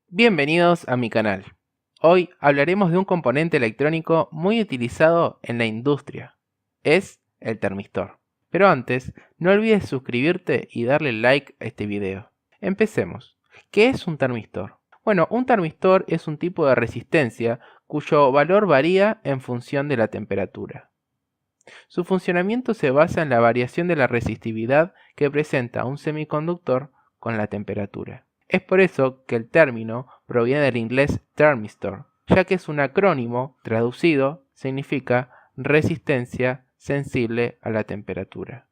Bienvenidos a mi canal. Hoy hablaremos de un componente electrónico muy utilizado en la industria. Es el termistor. Pero antes, no olvides suscribirte y darle like a este video. Empecemos. ¿Qué es un termistor? Bueno, un termistor es un tipo de resistencia cuyo valor varía en función de la temperatura. Su funcionamiento se basa en la variación de la resistividad que presenta un semiconductor con la temperatura. Es por eso que el término proviene del inglés thermistor, ya que es un acrónimo traducido significa resistencia sensible a la temperatura.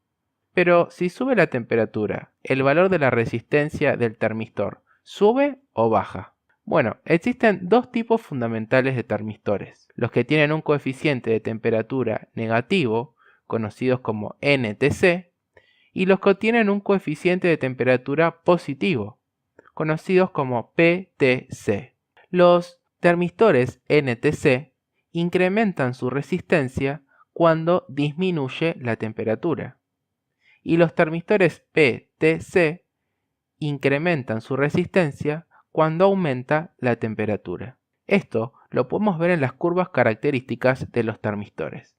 Pero si sube la temperatura, ¿el valor de la resistencia del termistor sube o baja? Bueno, existen dos tipos fundamentales de termistores. Los que tienen un coeficiente de temperatura negativo, conocidos como NTC, y los que tienen un coeficiente de temperatura positivo, conocidos como PTC. Los termistores NTC incrementan su resistencia cuando disminuye la temperatura, y los termistores PTC incrementan su resistencia cuando aumenta la temperatura. Esto lo podemos ver en las curvas características de los termistores.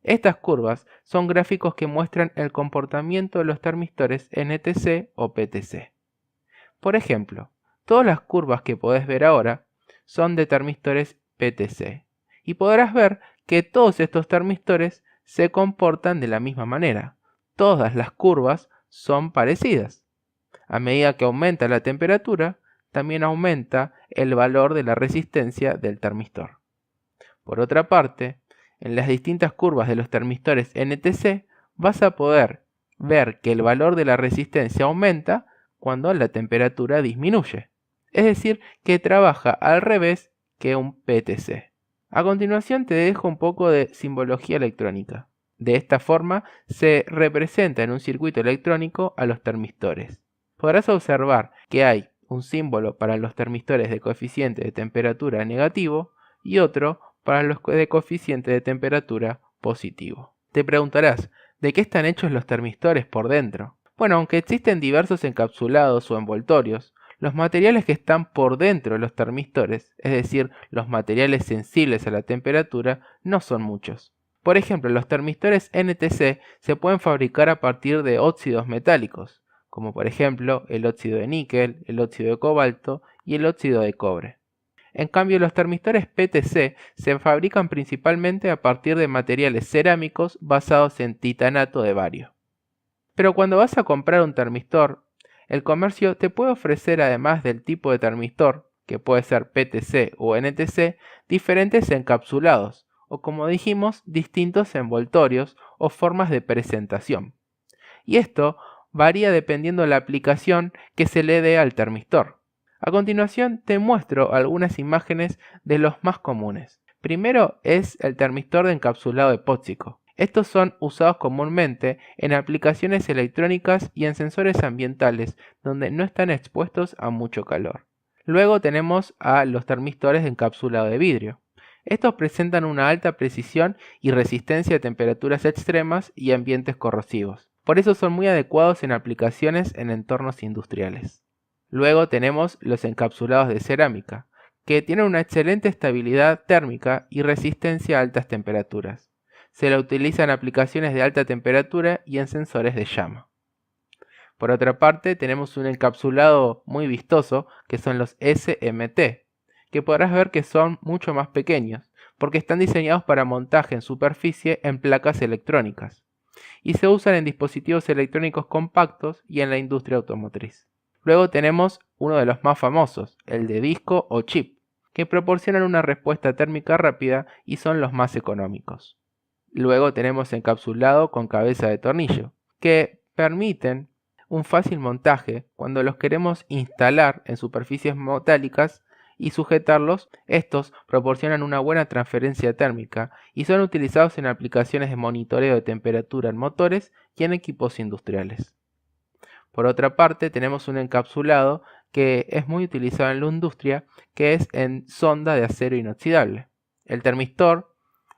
Estas curvas son gráficos que muestran el comportamiento de los termistores NTC o PTC. Por ejemplo, todas las curvas que podés ver ahora son de termistores PTC, y podrás ver que todos estos termistores se comportan de la misma manera. Todas las curvas son parecidas. A medida que aumenta la temperatura, también aumenta el valor de la resistencia del termistor. Por otra parte, en las distintas curvas de los termistores NTC vas a poder ver que el valor de la resistencia aumenta cuando la temperatura disminuye. Es decir, que trabaja al revés que un PTC. A continuación te dejo un poco de simbología electrónica. De esta forma se representa en un circuito electrónico a los termistores. Podrás observar que hay un símbolo para los termistores de coeficiente de temperatura negativo y otro para los de coeficiente de temperatura positivo. Te preguntarás, ¿de qué están hechos los termistores por dentro? Bueno, aunque existen diversos encapsulados o envoltorios, los materiales que están por dentro de los termistores, es decir, los materiales sensibles a la temperatura, no son muchos. Por ejemplo, los termistores NTC se pueden fabricar a partir de óxidos metálicos, como por ejemplo el óxido de níquel, el óxido de cobalto y el óxido de cobre. En cambio, los termistores PTC se fabrican principalmente a partir de materiales cerámicos basados en titanato de bario. Pero cuando vas a comprar un termistor, el comercio te puede ofrecer, además del tipo de termistor, que puede ser PTC o NTC, diferentes encapsulados, o como dijimos, distintos envoltorios o formas de presentación. Y esto varía dependiendo de la aplicación que se le dé al termistor. A continuación te muestro algunas imágenes de los más comunes. Primero es el termistor de encapsulado epóxico. Estos son usados comúnmente en aplicaciones electrónicas y en sensores ambientales donde no están expuestos a mucho calor. Luego tenemos a los termistores de encapsulado de vidrio. Estos presentan una alta precisión y resistencia a temperaturas extremas y ambientes corrosivos. Por eso son muy adecuados en aplicaciones en entornos industriales. Luego tenemos los encapsulados de cerámica, que tienen una excelente estabilidad térmica y resistencia a altas temperaturas. Se la utiliza en aplicaciones de alta temperatura y en sensores de llama. Por otra parte, tenemos un encapsulado muy vistoso, que son los SMT, que podrás ver que son mucho más pequeños, porque están diseñados para montaje en superficie en placas electrónicas, y se usan en dispositivos electrónicos compactos y en la industria automotriz. Luego tenemos uno de los más famosos, el de disco o chip, que proporcionan una respuesta térmica rápida y son los más económicos. Luego tenemos encapsulado con cabeza de tornillo, que permiten un fácil montaje cuando los queremos instalar en superficies metálicas y sujetarlos. Estos proporcionan una buena transferencia térmica y son utilizados en aplicaciones de monitoreo de temperatura en motores y en equipos industriales. Por otra parte, tenemos un encapsulado que es muy utilizado en la industria, que es en sonda de acero inoxidable. El termistor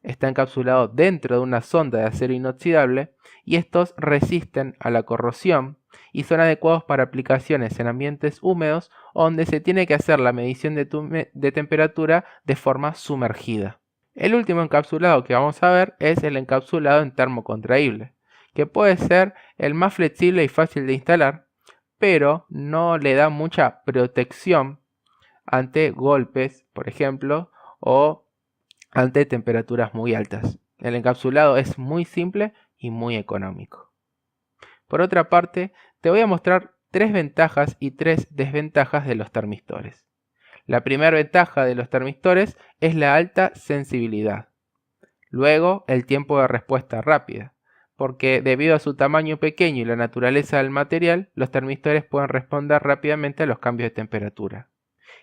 está encapsulado dentro de una sonda de acero inoxidable y estos resisten a la corrosión y son adecuados para aplicaciones en ambientes húmedos donde se tiene que hacer la medición de temperatura de forma sumergida. El último encapsulado que vamos a ver es el encapsulado en termocontraíble, que puede ser el más flexible y fácil de instalar, pero no le da mucha protección ante golpes, por ejemplo, o ante temperaturas muy altas. El encapsulado es muy simple y muy económico. Por otra parte, te voy a mostrar 3 ventajas y 3 desventajas de los termistores. La primera ventaja de los termistores es la alta sensibilidad. Luego, el tiempo de respuesta rápida, porque debido a su tamaño pequeño y la naturaleza del material, los termistores pueden responder rápidamente a los cambios de temperatura.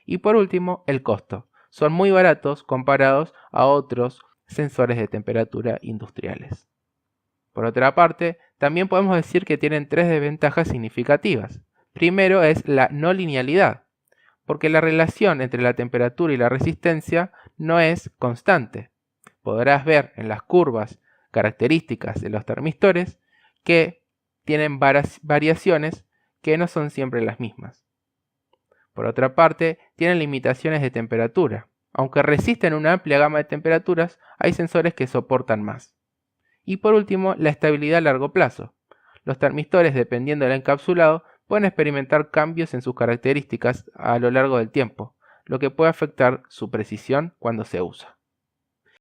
Y por último, el costo. Son muy baratos comparados a otros sensores de temperatura industriales. Por otra parte, también podemos decir que tienen 3 desventajas significativas. Primero es la no linealidad, porque la relación entre la temperatura y la resistencia no es constante. Podrás ver en las curvas características de los termistores que tienen variaciones que no son siempre las mismas. Por otra parte, tienen limitaciones de temperatura. Aunque resisten una amplia gama de temperaturas, hay sensores que soportan más. Y por último, la estabilidad a largo plazo. Los termistores, dependiendo del encapsulado, pueden experimentar cambios en sus características a lo largo del tiempo, lo que puede afectar su precisión cuando se usa.